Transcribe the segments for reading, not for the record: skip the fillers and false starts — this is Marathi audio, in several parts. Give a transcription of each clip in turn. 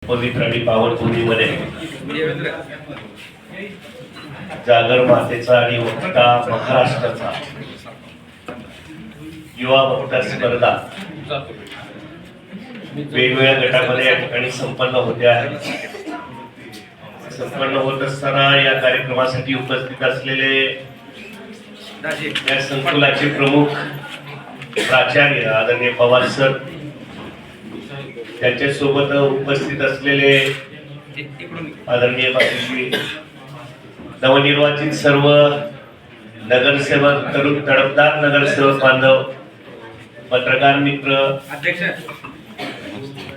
पवित्र आणि पावन भूमीमध्ये जागर मातेचा आणि वक्ता महाराष्ट्राचा युवा वक्ता स्पर्धा वेगवेगळ्या गटामध्ये या ठिकाणी संपन्न होत्या आहेत. संपन्न होत असताना या कार्यक्रमासाठी उपस्थित असलेले या संकुलाचे प्रमुख प्राचार्य आदरणीय पवार सर, त्यांच्या सोबत उपस्थित असलेले आदरणीय बापूजी, नवनिर्वाचित सर्व नगरसेवक, तडफदार नगरसेवक बांधव, पत्रकार मित्र,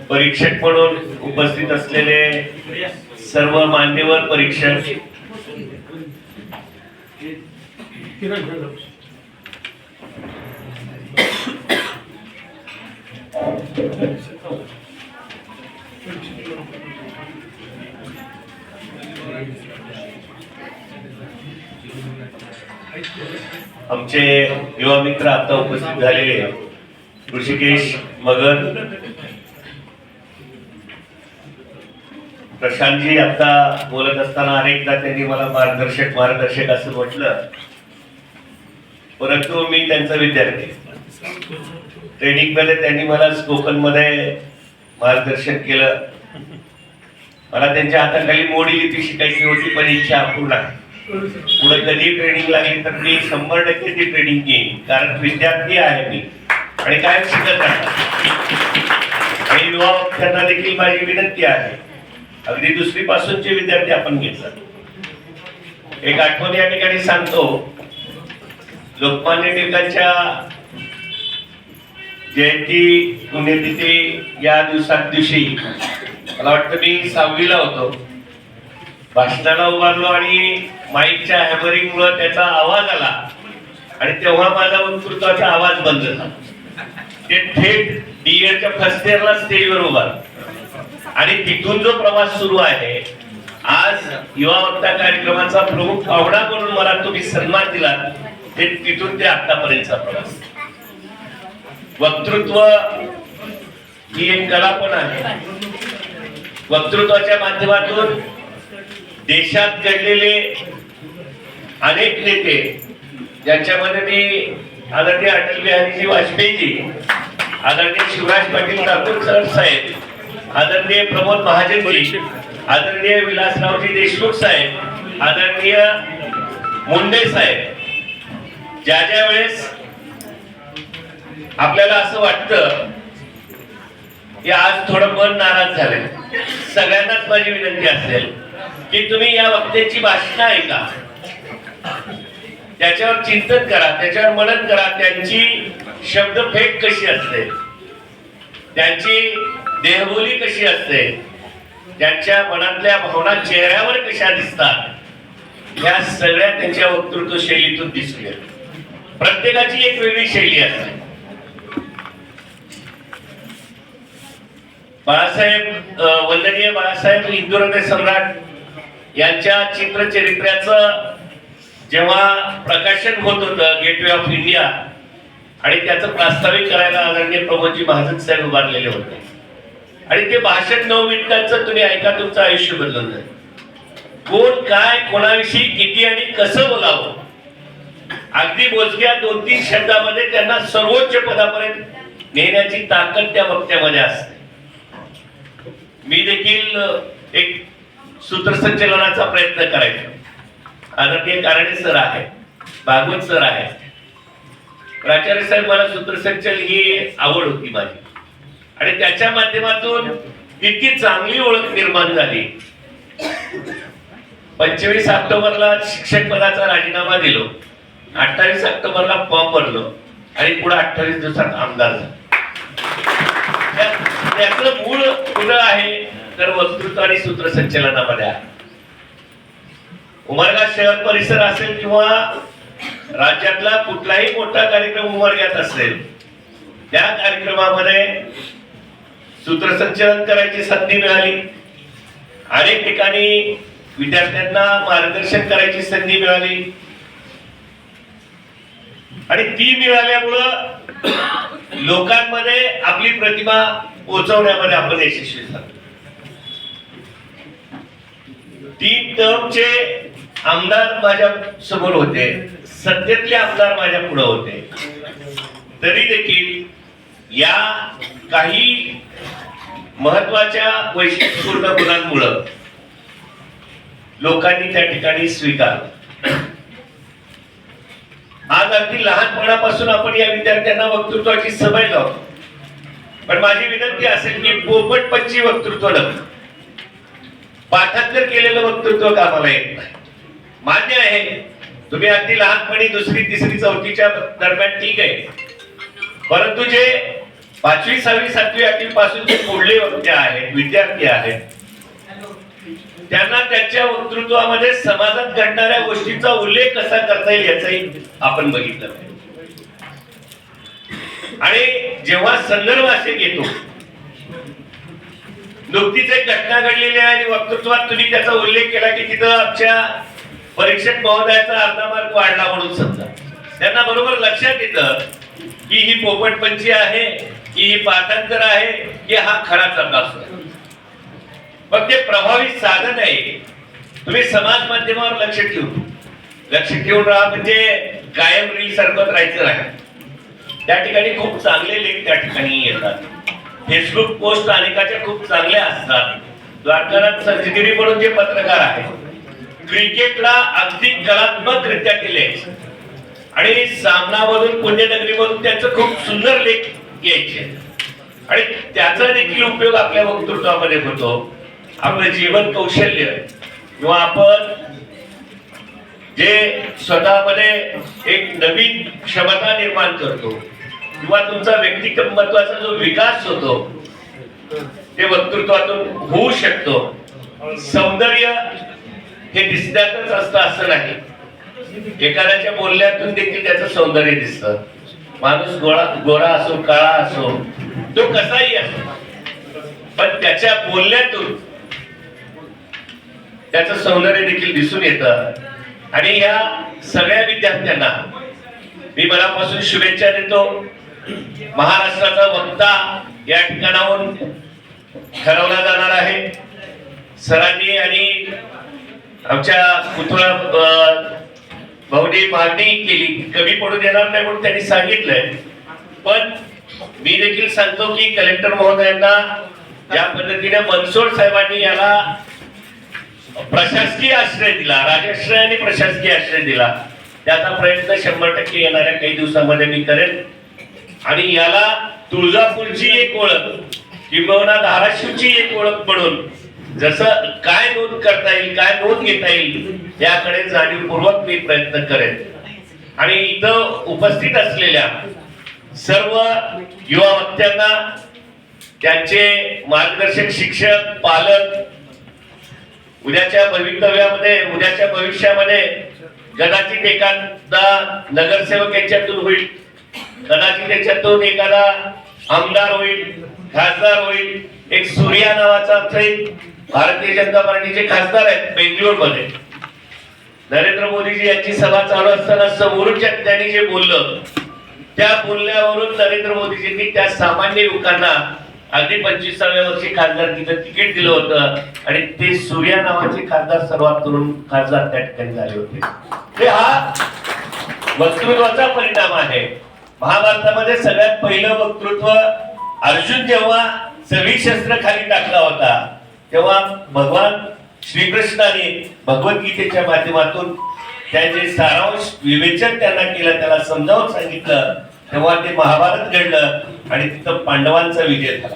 परीक्षक म्हणून उपस्थित असलेले सर्व मान्यवर परीक्षक, आमचे युवा मित्र आता उपस्थित झालेले ऋषिकेश मगर, प्रशांतजी आता बोलत असताना अनेकदा त्यांनी मला मार्गदर्शक असं म्हटलं, परंतु मी त्यांचा विद्यार्थी. ट्रेनिंग मध्ये त्यांनी मला स्पोकन मध्ये मार्गदर्शन केलं. मला त्यांच्या हाताखाली मोडी लिपी शिकायची होती, पण इच्छा अपूर्ण आहे. पुढे कधी ट्रेनिंग लागली तर मी 100% ती ट्रेनिंग घेईन, कारण विद्यार्थी आहे मी आणि काय शिकत राहणार. आणि युवा वक्त्यांना देखील माझी विनंती आहे, अगदी दुसरी पासूनचे विद्यार्थी आपण घेतला. एक आठवण या ठिकाणी सांगतो. लोकमान्य टिळकांच्या जयंती पुण्यतिथी या दिवशी मला वाटतं मी 6वी ला होतो. भाषणाला उभारलो आणि माईकच्या हॅमरिंग मुळे त्याचा आवाज आला आणि तेव्हा माझा वक्तृत्वाचा आवाज बंद झाला. ते थेट डीएडच्या फर्स्ट इयरला स्टेजवर उभारलो आणि तिथून जो प्रवास सुरू आहे, आज युवा वक्ता कार्यक्रमाचा प्रमुख पाहुणा म्हणून मला तुम्ही सन्मान दिला, ते तिथून ते आतापर्यंतचा प्रवास. वक्तृत्व ही एक कला पण आहे. वक्तृत्वाच्या माध्यमातून देशात घडलेले अनेक नेते, ज्यांच्यामध्ये मी आदरणीय अटल बिहारीजी वाजपेयीजी, आदरणीय शिवराज पाटील ठाकूर साहेब, आदरणीय प्रमोद महाजनजी, आदरणीय विलासरावजी देशमुख साहेब, आदरणीय मुंडे साहेब, ज्या वेळेस आपल्याला असं वाटतं की आज थोडं मन नाराज झालंय, सगळ्यांनाच माझी विनंती असेल की तुम्ही या वक्त्याची भाषणं ऐका, त्याच्यावर चिंतन करा, त्याच्यावर मनन करा. त्यांची शब्दफेक कशी असते, त्यांची देहबोली कशी असते, त्यांच्या मनातल्या भावना चेहऱ्यावर कशा दिसतात, या सगळ्या त्यांच्या वक्तृत्व शैलीतून दिसल्या. प्रत्येकाची एक वेगळी शैली असते. बाळासाहेब, वंदनीय बाळासाहेब हिंदुहृदय सम्राट यांच्या चित्रचरित्राचं जेव्हा प्रकाशन होत होतं गेटवे ऑफ इंडिया, आणि त्याचं प्रास्ताविक करायला आदरणीय प्रमोदजी महाजन साहेब उभारलेले होते, आणि ते भाषण 9 मिनिटांचं तुम्ही ऐका, तुमचं आयुष्य बदलून जाईल. कोण काय कोणाविषयी किती आणि कसं बोलावं, अगदी मोजक्या 2-3 शब्दामध्ये त्यांना सर्वोच्च पदापर्यंत नेण्याची ताकद त्या वक्त्यामध्ये असते. मी देखील एक सूत्रसंचलनाचा प्रयत्न करायचो. आदरणीय कारणे सर आहे, भागवत सर आहे, प्राचार्य साहेब, मला सूत्रसंचल ही आवड होती माझी, आणि त्याच्या माध्यमातून इतकी चांगली ओळख निर्माण झाली. 25 ऑक्टोबरला शिक्षक पदाचा राजीनामा दिलो, 28 ऑक्टोबरला फॉर्म भरलो आणि पुढे 28 दिवसात आमदार झालो. त्याचं मूळ कुठं आहे तर वक्तृत्व आणि सूत्रसंचलनामध्ये आहे. उमरगा शहर परिसर असेल किंवा राज्यातला कुठलाही मोठा कार्यक्रम उमरग्यात असेल, त्या कार्यक्रमामध्ये सूत्रसंचलन करायची संधी मिळाली. अनेक ठिकाणी विद्यार्थ्यांना मार्गदर्शन करायची संधी मिळाली, आणि ती मिळाल्यामुळं लोकांमध्ये आपली प्रतिमा पोहोचवण्यामध्ये आपण यशस्वी झालो. 3 टर्मचे आमदार माझ्या समोर होते, सत्तेतले आमदार माझ्या पुढे होते, तरी देखील या काही महत्वाच्या वैशिष्ट्यपूर्ण गुणांमुळे लोकांनी त्या ठिकाणी स्वीकारलं. आज अगदी लहानपणापासून आपण या विद्यार्थ्यांना वक्तृत्वाची सवय लावतो, पण माझी विनंती असेल की पोपटपंची वक्तृत्व नको, पाठांतर केलेलं वक्तृत्व कामाला येत नाही. मान्य आहे तुम्ही अगदी लहानपणी 2री, 3री, 4थीच्या दरम्यान ठीक आहे, परंतु जे 5वी, 6वी, 7वी, 8वी पासून जे पुढले वक्ते आहेत, विद्यार्थी आहेत, त्यांना त्यांच्या वक्तृत्वामध्ये समाजात घडणाऱ्या गोष्टींचा उल्लेख कसा करता येईल याचाही आपण बघितलं पाहिजे. आणि जेव्हा संदर्भ असे घेतो, नुकतीच एक घटना घडलेली आहे आणि वक्तृत्वात तुम्ही त्याचा उल्लेख केला की तिथं आमच्या परीक्षक महोदयाचा अर्धा मार्क वाढला म्हणून समजा, त्यांना बरोबर लक्षात येतं की ही पोपटपंची आहे, की ही पाठांतर आहे, की हा खराच अभ्यास आहे. मग ते प्रभावी साधन आहे. तुम्ही समाज माध्यमावर लक्ष ठेवून राहा, म्हणजे कायम रील सरकत राहायचं नाही. त्या ठिकाणी खूप चांगले लेख त्या ठिकाणी येतात. फेसबुक पोस्ट अनेकाच्या खूप चांगल्या असतात. द्वारकानाथ संजगिरी म्हणून जे पत्रकार आहेत, क्रिकेटला अगदी कलात्मकरित्या केले आणि सामनामधून पुण्यनगरीमधून त्यांचं खूप सुंदर लेख यायचे आणि त्याचा देखील उपयोग आपल्या वक्तृत्वामध्ये होतो. आपलं जीवन कौशल्य किंवा आपण जे स्वतःमध्ये एक नवीन क्षमता निर्माण करतो किंवा तुमचा व्यक्तिमत्वाचा जो विकास होतो ते वक्तृत्वातून होऊ शकतो. सौंदर्य हे दिसण्यातच असतं असं नाही, एखाद्याच्या बोलण्यातून देखील त्याचं सौंदर्य दिसतं. माणूस गोरा असो, काळा असो, तो कसाही असो, पण त्याच्या बोलण्यातून त्याचं सौंदर्य देखील दिसून येतं. आणि या सगळ्या विद्यार्थ्यांना मी मनापासून शुभेच्छा देतो. महाराष्ट्राचा वक्ता या ठिकाणाहून ठरवला जाणार आहे. सरांनी आणि आमच्या पुतळा भाऊनी मागणी केली, कमी पडू देणार नाही म्हणून त्यांनी सांगितलंय. पण मी देखील सांगतो की कलेक्टर महोदयांना ज्या पद्धतीने मनसोड साहेबांनी याला प्रशासकीय आश्रय दिला, राजाश्रय आणि प्रशासकीय आश्रय दिला, त्याचा प्रयत्न 100% येणाऱ्या काही दिवसांमध्ये मी करेन. आणि याला तुळजापूरची एक ओळख किंवा धाराशिवची एक ओळख म्हणून जसं काय नोंद करता येईल, काय नोंद घेता येईल याकडे जाणीवपूर्वक मी प्रयत्न करेन. आणि इथं उपस्थित असलेल्या सर्व युवा वक्त्यांना, त्यांचे मार्गदर्शक, शिक्षक, पालक, उद्याच्या भविष्यामध्ये कदाचित एखादा नगरसेवक याच्यातून होईल, कदाचित त्याच्यातून एखादा आमदार होईल, खासदार होईल. एक सूर्या नावाचा भारतीय जनता पार्टीचे खासदार आहेत बेंगलोरमध्ये. नरेंद्र मोदीजी यांची सभा चालू असताना समोरच्या त्यांनी जे बोललं, त्या बोलण्यावरून नरेंद्र मोदीजींनी त्या सामान्य युवकांना अगदी 25व्या वर्षी खासदारकीचं तिकीट दिलं होतं आणि ते सूर्या नावाचे खासदार सर्वात तरुण खासदार त्या ठिकाणी झाले होते. ते हा वक्तृत्वाचा परिणाम आहे. महाभारतामध्ये सगळ्यात पहिलं वक्तृत्व अर्जुन जेव्हा सगळी शस्त्र खाली टाकला होता तेव्हा भगवान श्रीकृष्णाने भगवद्गीतेच्या माध्यमातून त्याचे सारांश विवेचन त्यांना केलं, त्याला समजावून सांगितलं. तेव्हा ते महाभारत घडलं आणि तिथं पांडवांचा विजय झाला.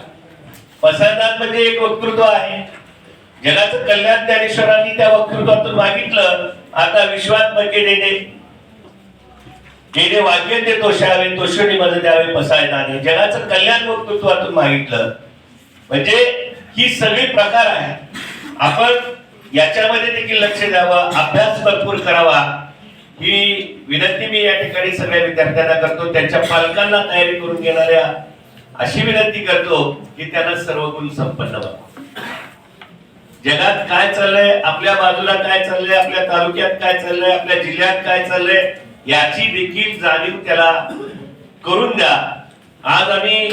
पसायदान म्हणजे एक वक्तृत्व आहे. जगाचं कल्याण ज्ञानेश्वरांनी त्या वक्तृत्वातून मागितलं. आता विश्वात म्हणजे जेणे वाक्य ते तोषावे, तोषणी मध्ये द्यावे पसायदाने. जगाचं कल्याण वक्तृत्वातून मागितलं. म्हणजे ही सगळी प्रकार आहे. आपण याच्यामध्ये देखील लक्ष द्यावं, अभ्यास भरपूर करावा, ही विनंती मी या ठिकाणी सगळ्या विद्यार्थ्यांना करतो. त्यांच्या पालकांना तयारी करून घेणाऱ्या अशी विनंती करतो की त्यांना सर्व गुण संपन्न व्हावं. जगात काय चाललंय, आपल्या बाजूला काय चाललंय, आपल्या तालुक्यात काय चाललंय, आपल्या जिल्ह्यात काय चाललंय याची देखील जाणीव त्याला करून द्या. आज आम्ही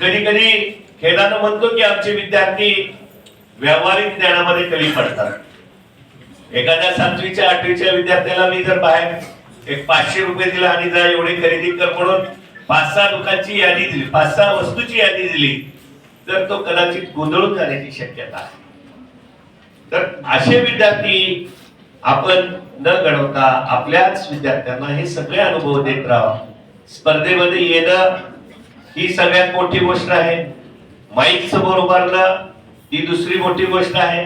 कधी कधी खेळानं म्हणतो की आमचे विद्यार्थी व्यावहारिक ज्ञानामध्ये कमी पडतात. एखाद्या 7वीच्या 8वीच्या विद्यार्थ्याला मी जर बाहेर एक 500 रुपये दिला आणि जा एवढे खरेदी कर म्हणून 5-6 दुकानची यादी दिली, 5-6 वस्तूची यादी दिली, तर तो कदाचित गोंधळून जाण्याची शक्यता आहे. तर असे विद्यार्थी आपण न घडवता आपल्याच विद्यार्थ्यांना हे सगळे अनुभव देत राहा. स्पर्धेमध्ये येणं ही सगळ्यात मोठी गोष्ट आहे. माईक समोर उभारणं ही दुसरी मोठी गोष्ट आहे.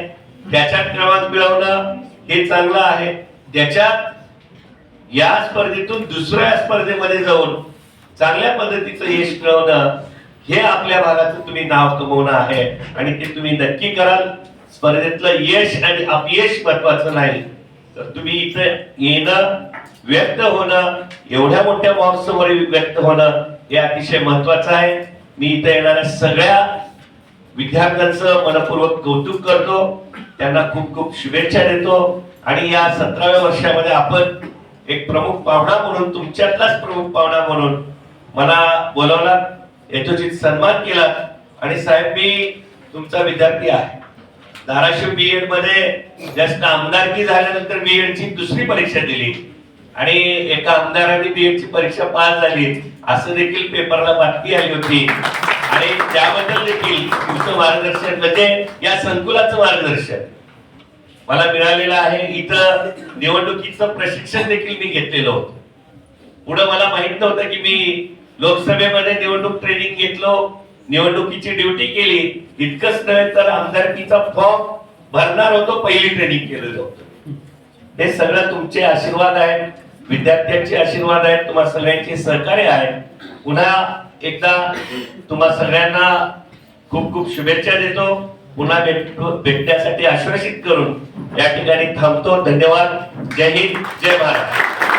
त्याच्यात क्रमांक मिळवणं हे चांगलं आहे. त्याच्यात या स्पर्धेतून दुसऱ्या स्पर्धेमध्ये जाऊन चांगल्या पद्धतीचं यश मिळवणं हे आपल्या भागाचं तुम्ही नाव कमवणं आहे आणि ते तुम्ही नक्की कराल. स्पर्धेतलं यश आणि अपयश महत्वाचं नाही, तर तुम्ही इथे येणं, व्यक्त होणं, एवढ्या मोठ्या महोत्सवावर व्यक्त होणं हे अतिशय महत्वाचं आहे. मी इथे येणाऱ्या सगळ्या विद्यार्थ्यांचं मनपूर्वक कौतुक करतो, त्यांना खूप खूप शुभेच्छा देतो आणि या 17व्या वर्षामध्ये आपण एक प्रमुख पाहुणा म्हणून, तुमच्यातलाच प्रमुख पाहुणा म्हणून मला बोलवला, यथोचित सन्मान केला. आणि साहेब, मी तुमचा विद्यार्थी आहे. धाराशिव बीएड मध्ये जस्ट आमदारकी झाल्यानंतर बीएड ची दुसरी परीक्षा दिली आणि एका आमदाराने बीएड ची परीक्षा पास झाली असं देखील पेपरला बातमी आली होती. आणि त्याबद्दल देखील तुमचं मार्गदर्शन, म्हणजे या संकुलाचं मार्गदर्शन मला मिळालेलं आहे. इथं निवडणुकीचं प्रशिक्षण देखील मी घेतलेलं होतं. पुढे मला माहित नव्हतं की मी लोकसभेमध्ये निवडणूक ट्रेनिंग घेतलो, निवडणुकीची ड्युटी केली. इतकंच नव्हे तर आमदारकीचा फॉर्म भरणार होतो, पहिली ट्रेनिंग केलेलं होतं. हे सगळं तुमचे आशीर्वाद आहेत, विद्यार्थ्यांचे आशीर्वाद आहेत, तुम्हा सगळ्यांचे सहकार्य आहे. पुन्हा एकदा तुम्हा सगळ्यांना खूप खूप शुभेच्छा देतो. पुन्हा भेटण्यासाठी आश्वासित करून या ठिकाणी थांबतो. धन्यवाद. जय हिंद, जय महाराष्ट्र.